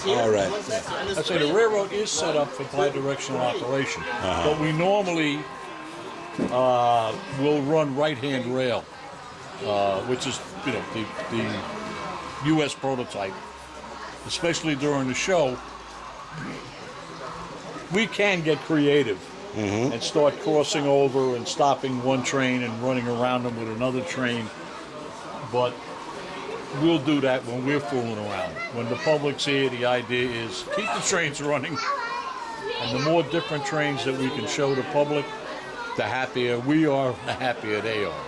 All right. I say the railroad is set up for bi-directional operation, but we normally will run right-hand rail, which is the U.S. prototype. Especially during the show, we can get creative and start crossing over and stopping one train and running around them with another train, but we'll do that when we're fooling around. When the public's here, the idea is keep the trains running, and the more different trains that we can show the public, the happier we are, the happier they are.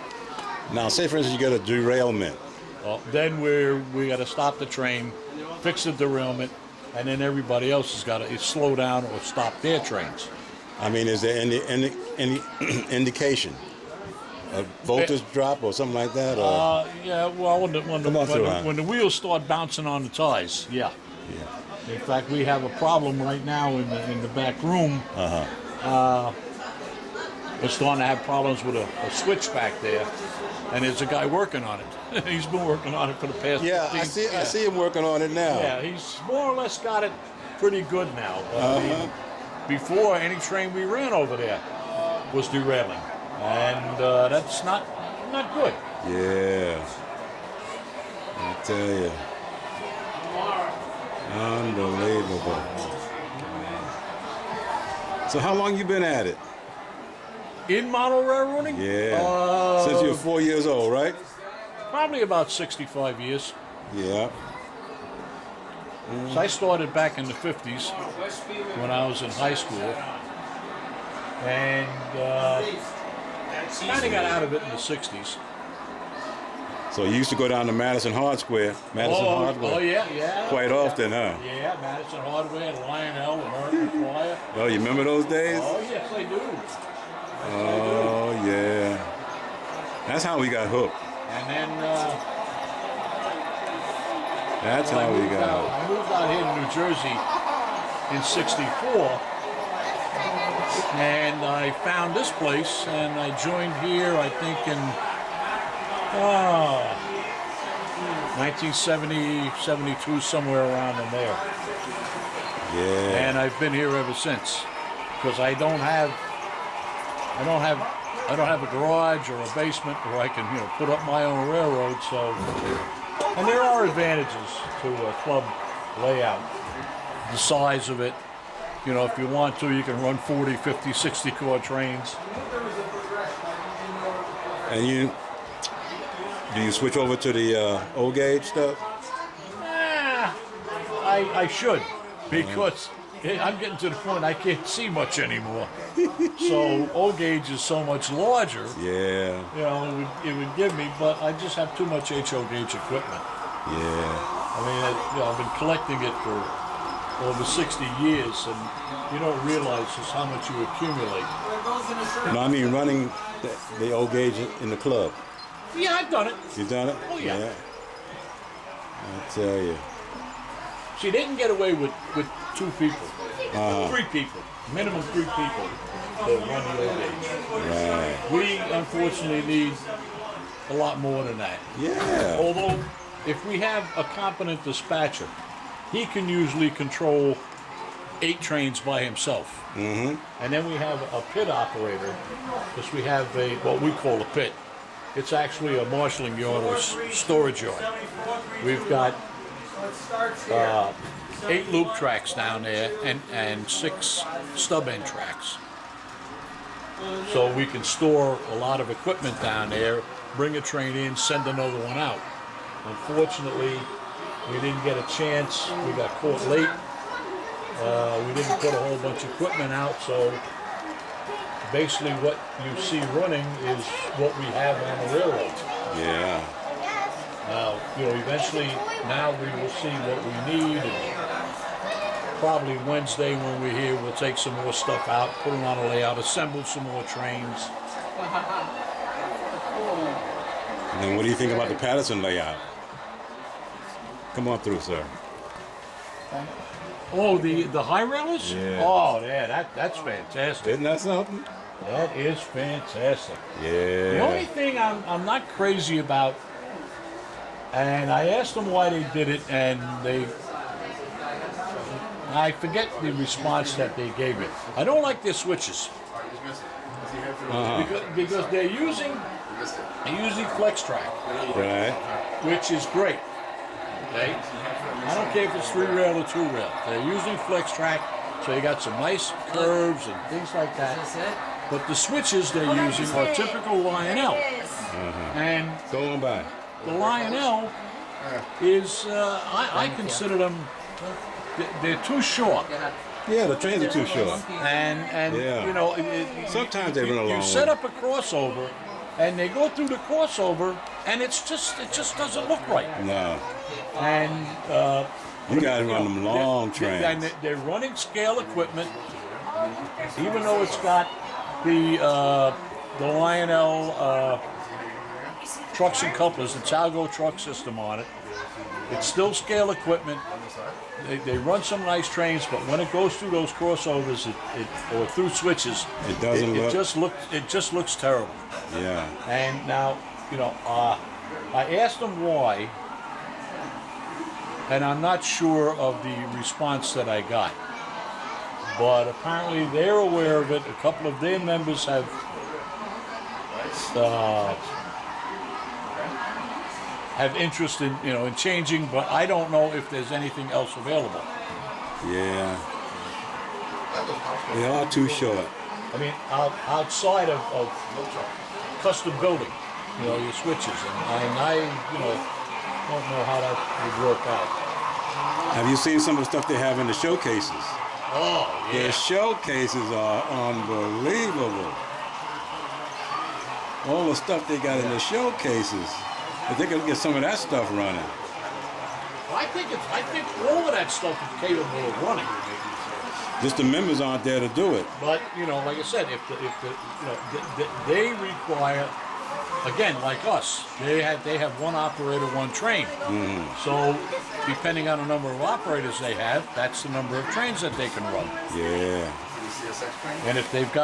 Now, say for instance, you get a derailment. Then we got to stop the train, fix the derailment, and then everybody else has got to slow down or stop their trains. I mean, is there any indication? A voltage drop or something like that? Or? Yeah, well, when the wheels start bouncing on the ties, yeah. In fact, we have a problem right now in the back room. We're starting to have problems with a switch back there, and there's a guy working on it. He's been working on it for the past 15 I see him working on it now. Yeah, he's more or less got it pretty good now. I mean, before, any train we ran over there was derailing, and that's not good. Yeah, I tell you, unbelievable. So how long you been at it? In model railroading? Yeah. Since you're 4 years old, right? Probably about 65 years. Yeah. So I started back in the 50s when I was in high school, and kind of got out of it in the 60s. So you used to go down to Madison Hardware. Oh yeah. Quite often, huh? Yeah, Madison Hardware, Lionel, American Flyer. Oh, you remember those days? Oh yes, I do. Oh yeah. That's how we got hooked. And then That's how we got hooked. I moved out here to New Jersey in '64, and I found this place, and I joined here, I think, in 1970, 72, somewhere around in there. Yeah. And I've been here ever since, because I don't have a garage or a basement where I can put up my own railroad. So, and there are advantages to a club layout, the size of it. If you want to, you can run 40, 50, 60 car trains. And do you switch over to the old gauge stuff? I should, because I'm getting to the point I can't see much anymore. So old gauge is so much larger. Yeah. It would give me, but I just have too much HO gauge equipment. Yeah. I mean, I've been collecting it for over 60 years, and you don't realize just how much you accumulate. No, I mean running the old gauge in the club. Yeah, I've done it. You've done it? Oh, yeah. I tell you. See, they can get away with 2 people. 3 people. Minimum 3 people that run the old gauge. Right. We, unfortunately, need a lot more than that. Yeah. Although, if we have a competent dispatcher, he can usually control 8 trains by himself. Mm-hmm. And then we have a pit operator, because we have what we call a pit. It's actually a marshalling yard or storage yard. We've got 8 loop tracks down there and 6 stub end tracks. So we can store a lot of equipment down there, bring a train in, send another one out. Unfortunately, we didn't get a chance. We got caught late. We didn't put a whole bunch of equipment out, so basically what you see running is what we have on the railroad. Yeah. Eventually now we will see what we need, and probably Wednesday when we're here we'll take some more stuff out, put them on a layout, assemble some more trains. And then what do you think about the Patterson layout? Come on through, sir. Oh, the high railers? Yeah. Oh, yeah, that's fantastic. Isn't that something? That is fantastic. Yeah. The only thing I'm not crazy about, and I asked them why they did it, and I forget the response that they gave me. I don't like their switches because they're using Flex Track, Right. which is great. Okay, I don't care if it's 3-rail or 2-rail. They're using Flex Track, so you got some nice curves and things like that. But the switches they're using are typical Lionel, and Go on by. the Lionel is I consider them they're too short. Yeah, the trains are too short. And Yeah. you know, Sometimes they run a you long set way. up a crossover, and they go through the crossover, and it just doesn't look right. No. And You gotta run them long and trains. they're running scale equipment, even though it's got the Lionel trucks and couplers, the Talgo truck system on it. It's still scale equipment. They run some nice trains, but when it goes through those crossovers, or through switches, It doesn't look- it just looks terrible. Yeah. And now, you know, I asked them why, and I'm not sure of the response that I got. But apparently they're aware of it. A couple of their members have interest in, you know, in changing, but I don't know if there's anything else available. Yeah. They are too short. I mean, outside of custom building, you know, your switches, and I, you know, don't know how that would work out. Have you seen some of the stuff they have in the showcases? Oh, Their showcases are unbelievable. All the stuff they got in the showcases. If they could get some of that stuff running. I think all of that stuff is capable of running. Just the members aren't there to do it. But you know, like I said, if the you know they require, again, like us, they have one operator, one train. So depending on the number of operators they have, that's the number of trains that they can run. Yeah. And if they've got